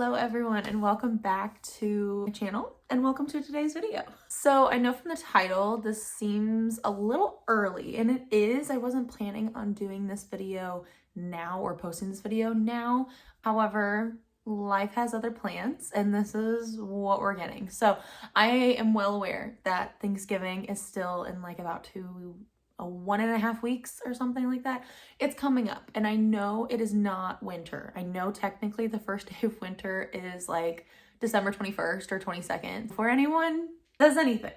Hello everyone and welcome back to my channel and welcome to today's video. So I know from the title this seems a little early, and it is. I wasn't planning on doing this video now or posting this video now. However, life has other plans and this is what we're getting. So I am well aware that Thanksgiving is still in like about 1.5 weeks or something like that. It's coming up, and I know it is not winter. I know technically the first day of winter is like December 21st or 22nd. Before anyone does anything,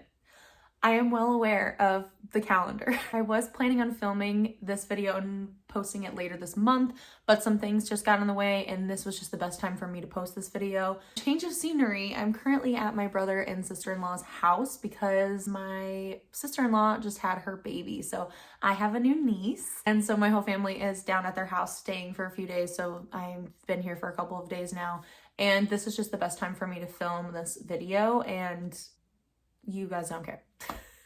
I am well aware of the calendar. I was planning on filming this video and posting it later this month, but some things just got in the way and this was just the best time for me to post this video. Change of scenery. I'm currently at my brother and sister-in-law's house because my sister-in-law just had her baby. So I have a new niece, and so my whole family is down at their house staying for a few days. So I've been here for a couple of days now, and this is just the best time for me to film this video, and you guys don't care.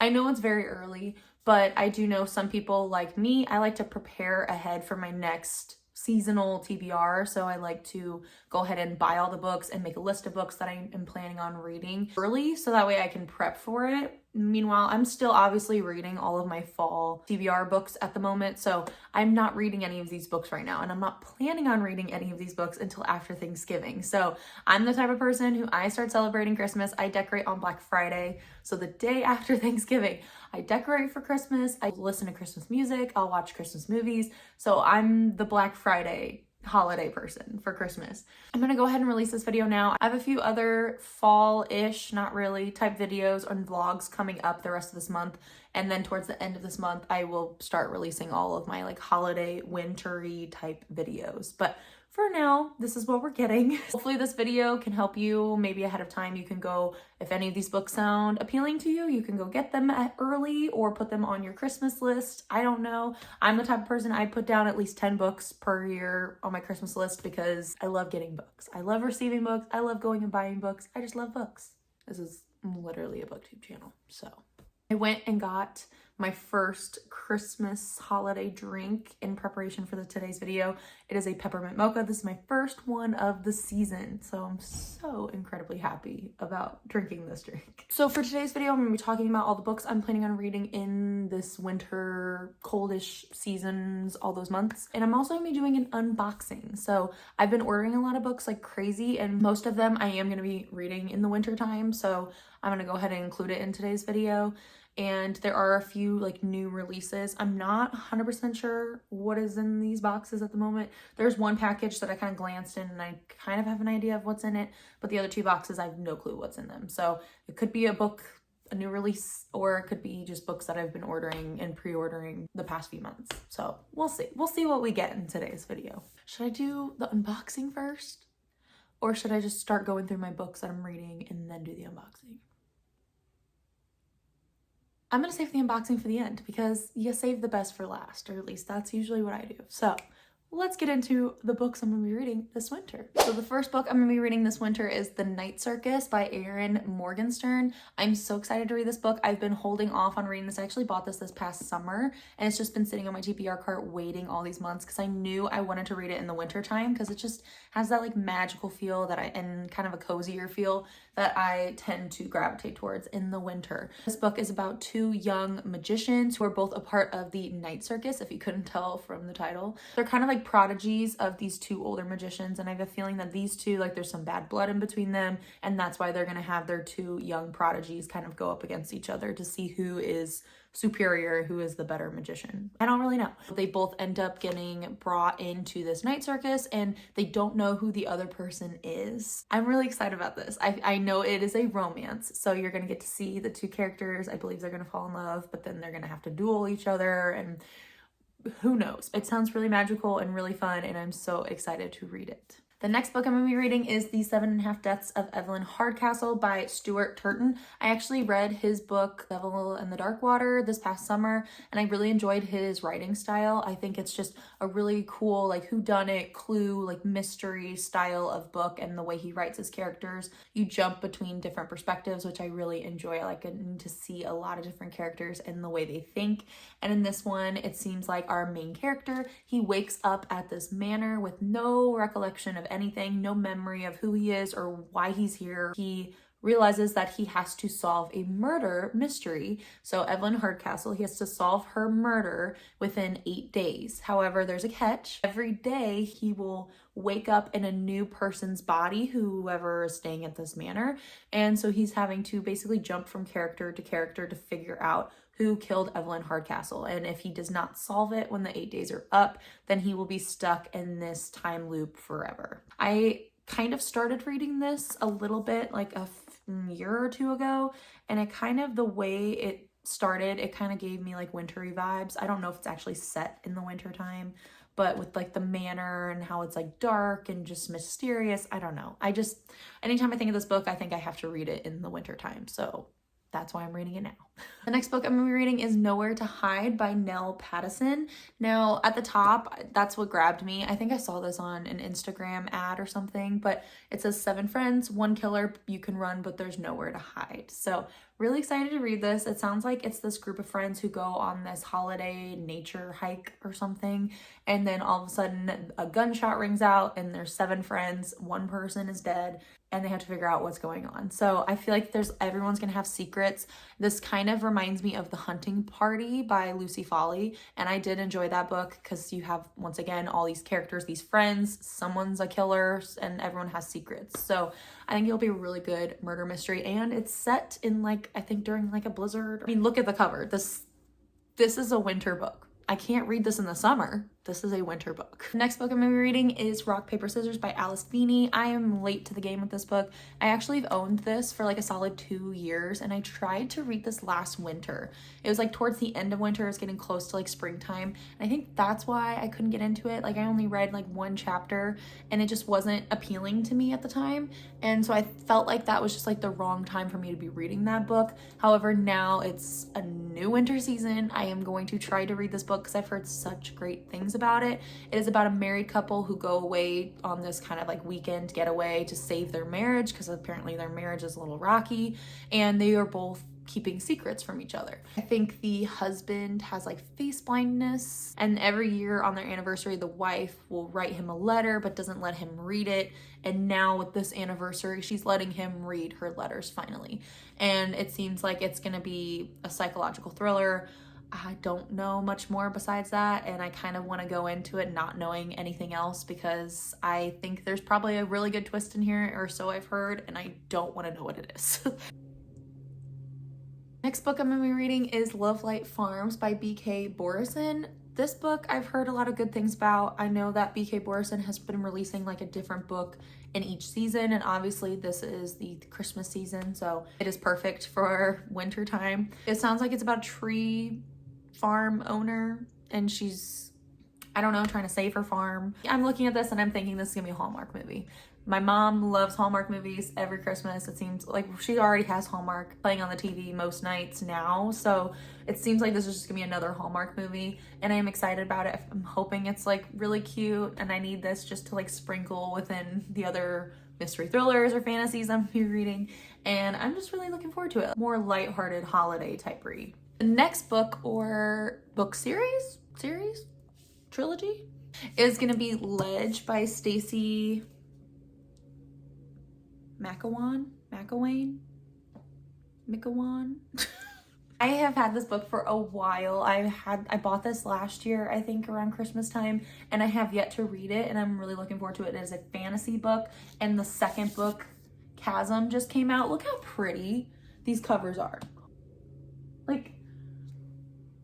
I know it's very early, but I do know some people like me, I like to prepare ahead for my next seasonal TBR. So I like to go ahead and buy all the books and make a list of books that I am planning on reading early, so that way I can prep for it. Meanwhile, I'm still obviously reading all of my fall TBR books at the moment, so I'm not reading any of these books right now, and I'm not planning on reading any of these books until after Thanksgiving. So I'm the type of person who, I start celebrating Christmas, I decorate on Black Friday. So the day after Thanksgiving, I decorate for Christmas, I listen to Christmas music, I'll watch Christmas movies. So I'm the Black Friday holiday person for Christmas. I'm gonna go ahead and release this video now. I have a few other fall-ish, not really, type videos and vlogs coming up the rest of this month, and then towards the end of this month I will start releasing all of my like holiday wintry type videos. But for now, this is what we're getting. Hopefully this video can help you. Maybe ahead of time you can go, if any of these books sound appealing to you, you can go get them early or put them on your Christmas list. I don't know. I'm the type of person, I put down at least 10 books per year on my Christmas list because I love getting books. I love receiving books. I love going and buying books. I just love books. This is literally a booktube channel. So I went and got my first Christmas holiday drink in preparation for today's video. It is a peppermint mocha. This is my first one of the season, so I'm so incredibly happy about drinking this drink. So for today's video, I'm gonna be talking about all the books I'm planning on reading in this winter, coldish seasons, all those months. And I'm also gonna be doing an unboxing. So I've been ordering a lot of books like crazy, and most of them I am gonna be reading in the winter time. So I'm gonna go ahead and include it in today's video. And there are a few like new releases. I'm not 100% sure what is in these boxes at the moment. There's one package that I kind of glanced in and I kind of have an idea of what's in it, but the other two boxes I have no clue what's in them. So it could be a book, a new release, or it could be just books that I've been ordering and pre-ordering the past few months. So we'll see. We'll see what we get in today's video. Should I do the unboxing first? Or should I just start going through my books that I'm reading and then do the unboxing? I'm gonna save the unboxing for the end because you save the best for last, or at least that's usually what I do. So let's get into the books I'm gonna be reading this winter. So the first book I'm gonna be reading this winter is The Night Circus by Erin Morgenstern. I'm so excited to read this book. I've been holding off on reading this. I actually bought this past summer, and it's just been sitting on my TBR cart waiting all these months because I knew I wanted to read it in the winter time because it just has that like magical feel and kind of a cozier feel that I tend to gravitate towards in the winter. This book is about two young magicians who are both a part of the Night Circus, if you couldn't tell from the title. They're kind of like prodigies of these two older magicians, and I have a feeling that these two, like, there's some bad blood in between them, and that's why they're gonna have their two young prodigies kind of go up against each other to see who is superior, who is the better magician. I don't really know. They both end up getting brought into this night circus and they don't know who the other person is. I'm really excited about this. I know it is a romance, so you're gonna get to see the two characters. I believe they're gonna fall in love, but then they're gonna have to duel each other, and who knows? It sounds really magical and really fun, and I'm so excited to read it. The next book I'm going to be reading is The 7.5 Deaths of Evelyn Hardcastle by Stuart Turton. I actually read his book, Devil in the Dark Water, this past summer, and I really enjoyed his writing style. I think it's just a really cool, like, whodunit, clue, like, mystery style of book, and the way he writes his characters. You jump between different perspectives, which I really enjoy. I like getting to see a lot of different characters and the way they think. And in this one, it seems like our main character, he wakes up at this manor with no recollection of anything, no memory of who he is or why he's here. He realizes that he has to solve a murder mystery. So Evelyn Hardcastle, he has to solve her murder within 8 days. However, there's a catch. Every day he will wake up in a new person's body, whoever is staying at this manor. And so he's having to basically jump from character to character to figure out who killed Evelyn Hardcastle. And if he does not solve it when the 8 days are up, then he will be stuck in this time loop forever. I kind of started reading this a little bit like a year or two ago, and it kind of, the way it started, it kind of gave me like wintry vibes. I don't know if it's actually set in the winter time, but with like the manor and how it's like dark and just mysterious, I don't know. Anytime I think of this book, I think I have to read it in the winter time. So that's why I'm reading it now. The next book I'm going to be reading is Nowhere to Hide by Nell Pattison. Now, at the top, that's what grabbed me. I think I saw this on an Instagram ad or something, but it says 7 friends, 1 killer, you can run, but there's nowhere to hide. So really excited to read this. It sounds like it's this group of friends who go on this holiday nature hike or something, and then all of a sudden a gunshot rings out and there's 7 friends, 1 person is dead, and they have to figure out what's going on. So I feel like everyone's gonna have secrets. This kind of reminds me of The Hunting Party by Lucy Foley, and I did enjoy that book because you have, once again, all these characters, these friends, someone's a killer, and everyone has secrets. So I think it'll be a really good murder mystery, and it's set in like, I think during like a blizzard. I mean, look at the cover. This is a winter book. I can't read this in the summer. This is a winter book. The next book I'm going to be reading is Rock, Paper, Scissors by Alice Feeney. I am late to the game with this book. I actually have owned this for like a solid 2 years, and I tried to read this last winter. It was like towards the end of winter. It was getting close to like springtime, and I think that's why I couldn't get into it. Like, I only read like 1 chapter, and it just wasn't appealing to me at the time, and so I felt like that was just like the wrong time for me to be reading that book. However, now it's a new winter season. I am going to try to read this book because I've heard such great things about it. It is about a married couple who go away on this kind of like weekend getaway to save their marriage, because apparently their marriage is a little rocky, and they are both keeping secrets from each other. I think the husband has like face blindness, and every year on their anniversary, the wife will write him a letter but doesn't let him read it. And now with this anniversary, she's letting him read her letters finally. And it seems like it's gonna be a psychological thriller. I don't know much more besides that, and I kind of want to go into it not knowing anything else, because I think there's probably a really good twist in here, or so I've heard, and I don't want to know what it is. Next book I'm going to be reading is Love Light Farms by B.K. Borison. This book I've heard a lot of good things about. I know that B.K. Borison has been releasing like a different book in each season, and obviously this is the Christmas season, so it is perfect for winter time. It sounds like it's about a tree farm owner, and she's, I don't know, trying to save her farm. I'm looking at this and I'm thinking this is gonna be a Hallmark movie. My mom loves Hallmark movies. Every Christmas, it seems like she already has Hallmark playing on the TV most nights now, so it seems like this is just gonna be another Hallmark movie, and I am excited about it. I'm hoping it's like really cute, and I need this just to like sprinkle within the other mystery thrillers or fantasies I'm reading, and I'm just really looking forward to it. More lighthearted holiday type read. The next book, or book series, trilogy, is gonna be Ledge by Stacy McEwan. I have had this book for a while. I bought this last year, I think around Christmas time, and I have yet to read it, and I'm really looking forward to it. It is a fantasy book, and the second book, Chasm, just came out. Look how pretty these covers are. Like,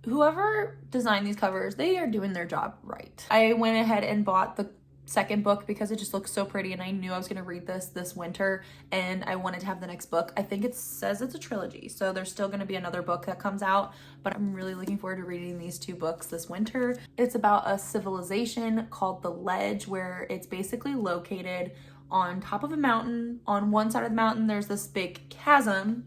whoever designed these covers, they are doing their job right. I went ahead and bought the second book because it just looks so pretty, and I knew I was going to read this winter, and I wanted to have the next book. I think it says it's a trilogy, so there's still going to be another book that comes out, but I'm really looking forward to reading these 2 books this winter. It's about a civilization called the Ledge, where it's basically located on top of a mountain. On one side of the mountain, there's this big chasm,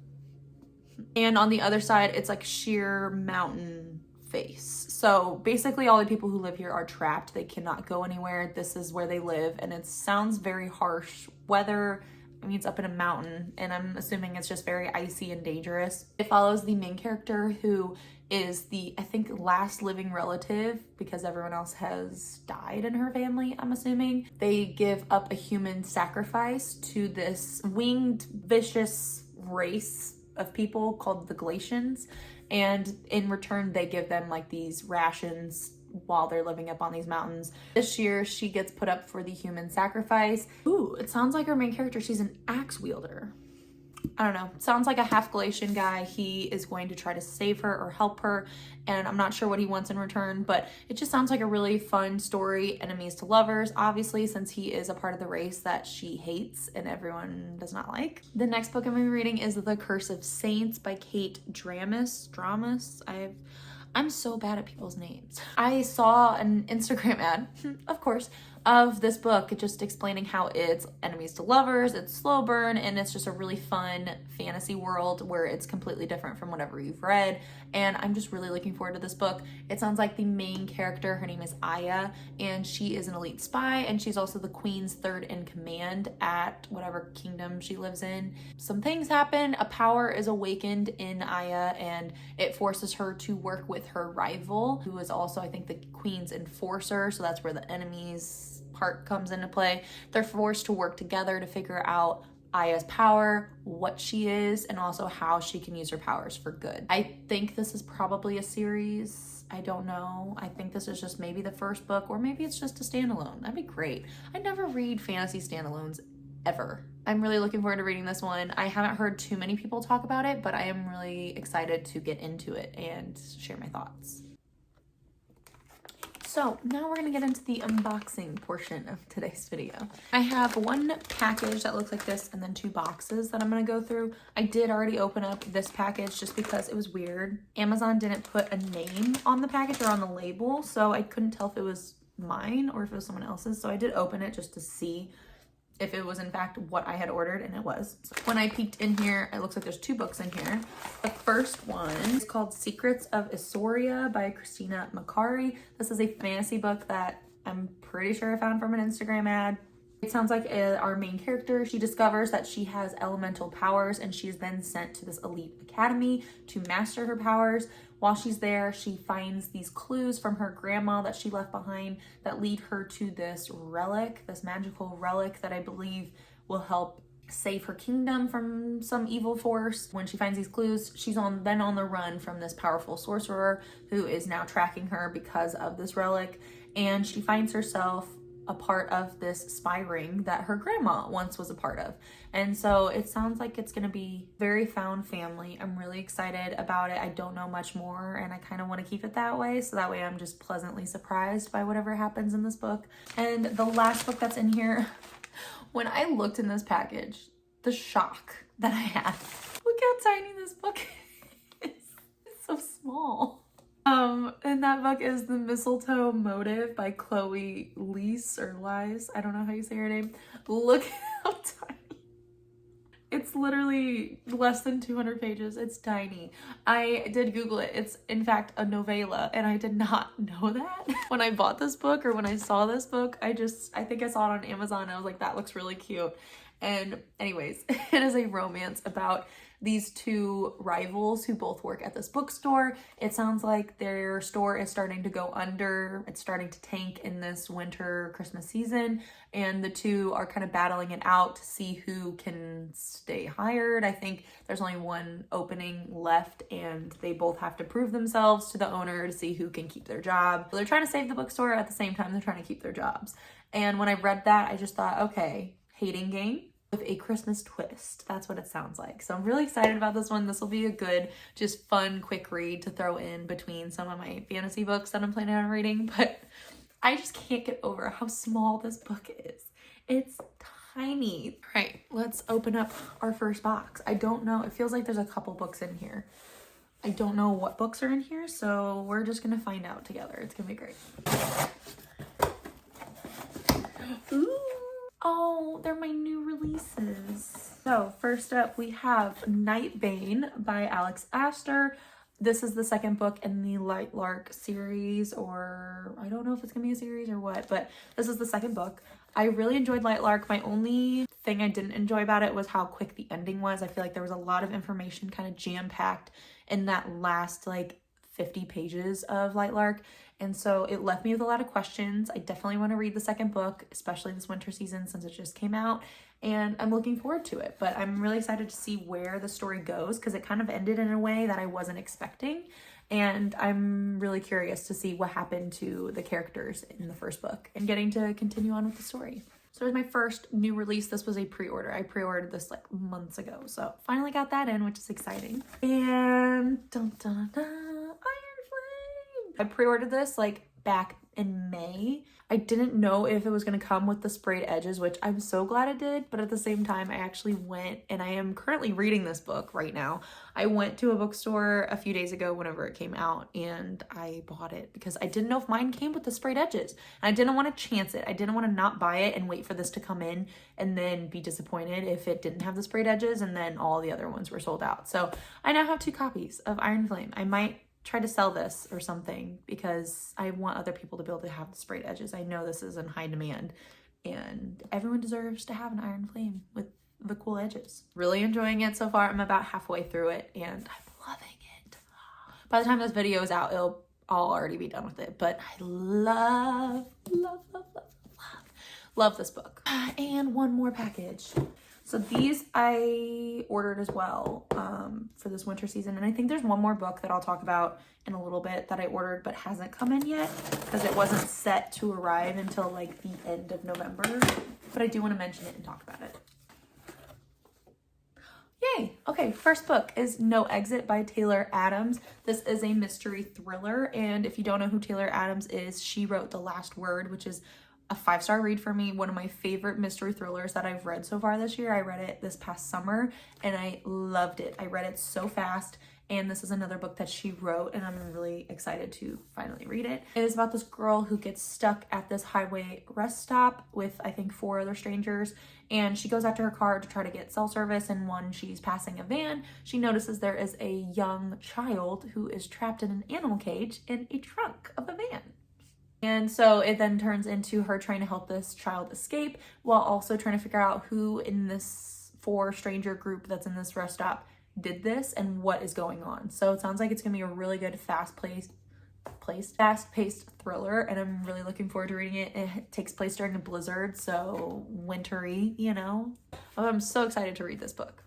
and on the other side, it's like sheer mountain face. So basically all the people who live here are trapped. They cannot go anywhere. This is where they live, and it sounds very harsh weather. I mean, it's up in a mountain, and I'm assuming it's just very icy and dangerous. It follows the main character, who is the, I think, last living relative because everyone else has died in her family, I'm assuming. They give up a human sacrifice to this winged, vicious race of people called the Galatians, and in return they give them like these rations while they're living up on these mountains. This year she gets put up for the human sacrifice. Ooh, it sounds like her main character, she's an axe wielder. I don't know, sounds like a half Galatian guy. He is going to try to save her or help her, and I'm not sure what he wants in return, but it just sounds like a really fun story. Enemies to lovers, obviously, since he is a part of the race that she hates and everyone does not like. The next book I'm going to be reading is The Curse of Saints by Kate Dramas. I'm so bad at people's names. I saw an Instagram ad, of course, of this book just explaining how it's enemies to lovers, it's slow burn, and it's just a really fun fantasy world where it's completely different from whatever you've read. And I'm just really looking forward to this book. It sounds like the main character, her name is Aya, and she is an elite spy, and she's also the queen's third in command at whatever kingdom she lives in. Some things happen, a power is awakened in Aya, and it forces her to work with her rival, who is also, I think, the queen's enforcer, so that's where the enemies part comes into play. They're forced to work together to figure out Aya's power, what she is, and also how she can use her powers for good. I think this is probably a series. I don't know. I think this is just maybe the first book, or maybe it's just a standalone. That'd be great. I never read fantasy standalones ever. I'm really looking forward to reading this one. I haven't heard too many people talk about it, but I am really excited to get into it and share my thoughts. So now we're gonna get into the unboxing portion of today's video. I have one package that looks like this and then two boxes that I'm gonna go through. I did already open up this package just because it was weird. Amazon didn't put a name on the package or on the label, so I couldn't tell if it was mine or if it was someone else's. So I did open it just to see if it was in fact what I had ordered, and it was. So when I peeked in here, it looks like there's two books in here. The first one is called Secrets of Isoria by Christina Macari. This is a fantasy book that I'm pretty sure I found from an Instagram ad. It sounds like our main character, she discovers that she has elemental powers, and she is then sent to this elite academy to master her powers. While she's there, she finds these clues from her grandma that she left behind that lead her to this relic, this magical relic that I believe will help save her kingdom from some evil force. When she finds these clues, she's then on the run from this powerful sorcerer who is now tracking her because of this relic, and she finds herself a part of this spy ring that her grandma once was a part of. And so it sounds like it's gonna be very found family. I'm really excited about it. I don't know much more, and I kind of want to keep it that way, so that way I'm just pleasantly surprised by whatever happens in this book. And the last book that's in here, when I looked in this package, the shock that I had, look how tiny this book is. It's so small. And that book is The Mistletoe Motive by Chloe Leese or Lies. I don't know how you say her name. Look how tiny. It's literally less than 200 pages. It's tiny. I did Google it. It's in fact a novella, and I did not know that. When I bought this book, or when I saw this book, I think I saw it on Amazon and I was like, that looks really cute. And anyways, it is a romance about these two rivals who both work at this bookstore. It sounds like their store is starting to go under. It's starting to tank in this winter Christmas season, and the two are kind of battling it out to see who can stay hired. I think there's only one opening left, and they both have to prove themselves to the owner to see who can keep their job. So they're trying to save the bookstore at the same time they're trying to keep their jobs. And when I read that, I just thought, okay, hating game with a Christmas twist. That's what it sounds like. So I'm really excited about this one. This will be a good, just fun, quick read to throw in between some of my fantasy books that I'm planning on reading. But I just can't get over how small this book is. It's tiny. All right, let's open up our first box. I don't know. It feels like there's a couple books in here. I don't know what books are in here, so we're just gonna find out together. It's gonna be great. Ooh. Oh, they're my new releases. So first up, we have Nightbane by Alex Astor. This is the second book in the Light Lark series, or I don't know if it's gonna be a series or what, but this is the second book. I really enjoyed Light Lark. My only thing I didn't enjoy about it was how quick the ending was. I feel like there was a lot of information kind of jam-packed in that last like 50 pages of Lightlark. And so it left me with a lot of questions. I definitely want to read the second book, especially this winter season since it just came out. And I'm looking forward to it. But I'm really excited to see where the story goes because it kind of ended in a way that I wasn't expecting. And I'm really curious to see what happened to the characters in the first book and getting to continue on with the story. So it was my first new release. This was a pre-order. I pre-ordered this like months ago. So finally got that in, which is exciting. And dun, dun, dun, Iron Flame. I pre-ordered this like back in May. I didn't know if it was going to come with the sprayed edges, which I'm so glad it did. But at the same time, I actually went, and I am currently reading this book right now. I went to a bookstore a few days ago whenever it came out, and I bought it because I didn't know if mine came with the sprayed edges. And I didn't want to chance it. I didn't want to not buy it and wait for this to come in and then be disappointed if it didn't have the sprayed edges and then all the other ones were sold out. So I now have 2 copies of Iron Flame. I might try to sell this or something because I want other people to be able to have the sprayed edges. I know this is in high demand and everyone deserves to have an Iron Flame with the cool edges. Really enjoying it so far. I'm about halfway through it and I'm loving it. By the time this video is out, I'll already be done with it, but I love this book. And one more package. So these I ordered as well for this winter season. And I think there's one more book that I'll talk about in a little bit that I ordered but hasn't come in yet because it wasn't set to arrive until like the end of November. But I do want to mention it and talk about it. Yay! Okay, first book is No Exit by Taylor Adams. This is a mystery thriller. And if you don't know who Taylor Adams is, she wrote The Last Word, which is a 5-star read for me. One of my favorite mystery thrillers that I've read so far this year. I read it this past summer and I loved it. I read it so fast. And this is another book that she wrote and I'm really excited to finally read it. It is about this girl who gets stuck at this highway rest stop with I think 4 other strangers, and she goes out to her car to try to get cell service, and when she's passing a van, she notices there is a young child who is trapped in an animal cage in a trunk of the van. And so it then turns into her trying to help this child escape while also trying to figure out who in this 4-stranger group that's in this rest stop did this and what is going on. So it sounds like it's gonna be a really good fast-paced thriller, and I'm really looking forward to reading it. It takes place during a blizzard, so wintry, you know. Oh, I'm so excited to read this book.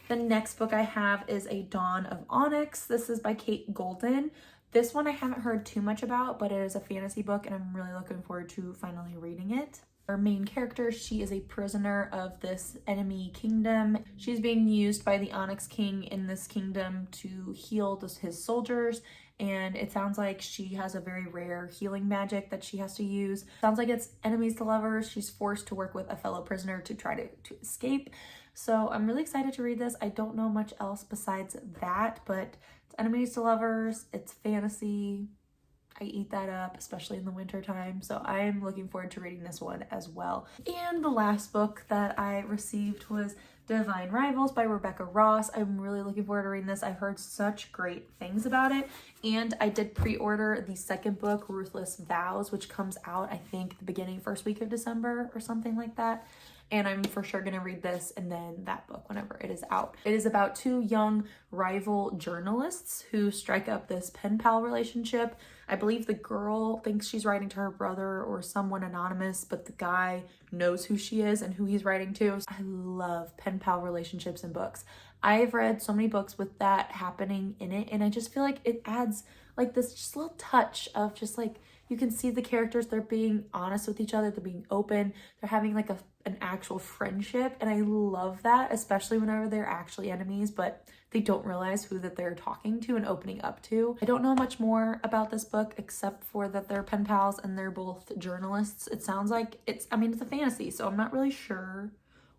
The next book I have is A Dawn of Onyx. This is by Kate Golden. This one I haven't heard too much about, but it is a fantasy book and I'm really looking forward to finally reading it. Our main character, she is a prisoner of this enemy kingdom. She's being used by the Onyx King in this kingdom to heal his soldiers, and it sounds like she has a very rare healing magic that she has to use. Sounds like it's enemies to lovers. She's forced to work with a fellow prisoner to try to escape. So I'm really excited to read this. I don't know much else besides that, but it's enemies to lovers, it's fantasy. I eat that up, especially in the winter time. So I'm looking forward to reading this one as well. And the last book that I received was Divine Rivals by Rebecca Ross. I'm really looking forward to reading this. I've heard such great things about it. And I did pre-order the second book, Ruthless Vows, which comes out, I think, the beginning first week of December or something like that. And I'm for sure going to read this and then that book whenever it is out. It is about 2 young rival journalists who strike up this pen pal relationship. I believe the girl thinks she's writing to her brother or someone anonymous, but the guy knows who she is and who he's writing to. I love pen pal relationships in books. I've read so many books with that happening in it, and I just feel like it adds like this just little touch of just like, you can see the characters, they're being honest with each other, they're being open, they're having like an actual friendship, and I love that, especially whenever they're actually enemies, but they don't realize who that they're talking to and opening up to. I don't know much more about this book except for that they're pen pals and they're both journalists. It sounds like it's a fantasy, so I'm not really sure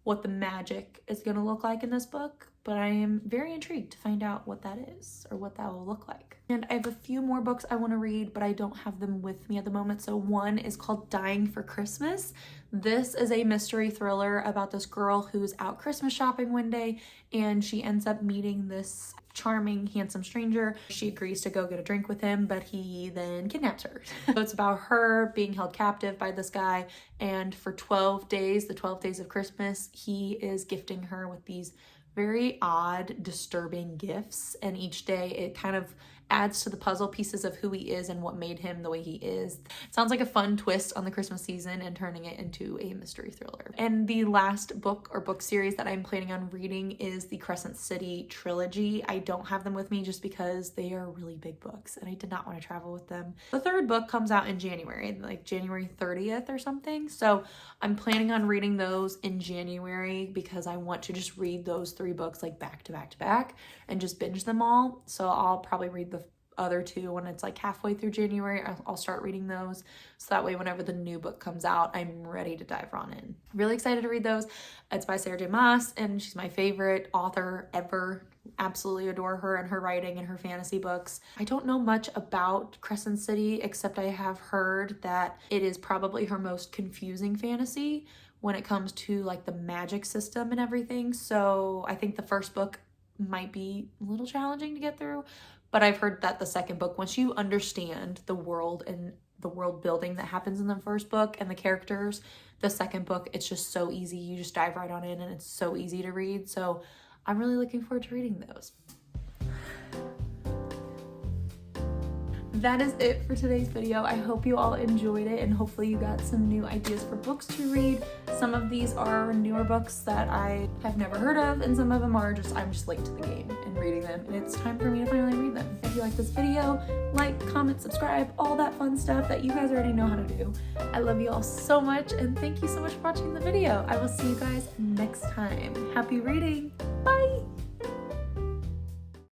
what the magic is going to look like in this book, but I am very intrigued to find out what that is or what that will look like. And I have a few more books I want to read, but I don't have them with me at the moment. So one is called Dying for Christmas. This is a mystery thriller about this girl who's out Christmas shopping one day, and she ends up meeting this charming, handsome stranger. She agrees to go get a drink with him, but he then kidnaps her. So it's about her being held captive by this guy, and for 12 days, the 12 days of Christmas, he is gifting her with these very odd, disturbing gifts, and each day it kind of adds to the puzzle pieces of who he is and what made him the way he is. Sounds like a fun twist on the Christmas season and turning it into a mystery thriller. And the last book or book series that I'm planning on reading is the Crescent City trilogy. I don't have them with me just because they are really big books and I did not want to travel with them. The third book comes out in January, like January 30th or something. So I'm planning on reading those in January because I want to just read those 3 books like back to back to back and just binge them all. So I'll probably read the other 2 when it's like halfway through January. I'll start reading those, so that way whenever the new book comes out, I'm ready to dive on in. Really excited to read those. It's by Sarah J. Maas, and she's my favorite author ever. Absolutely adore her and her writing and her fantasy books. I don't know much about Crescent City, except I have heard that it is probably her most confusing fantasy when it comes to like the magic system and everything. So I think the first book might be a little challenging to get through, but I've heard that the second book, once you understand the world and the world building that happens in the first book and the characters, the second book, it's just so easy. You just dive right on in and it's so easy to read. So I'm really looking forward to reading those. That is it for today's video. I hope you all enjoyed it and hopefully you got some new ideas for books to read. Some of these are newer books that I have never heard of, and some of them are just, I'm just late to the game and reading them, and it's time for me to finally read them. If you like this video, like, comment, subscribe, all that fun stuff that you guys already know how to do. I love you all so much, and thank you so much for watching the video. I will see you guys next time. Happy reading. Bye!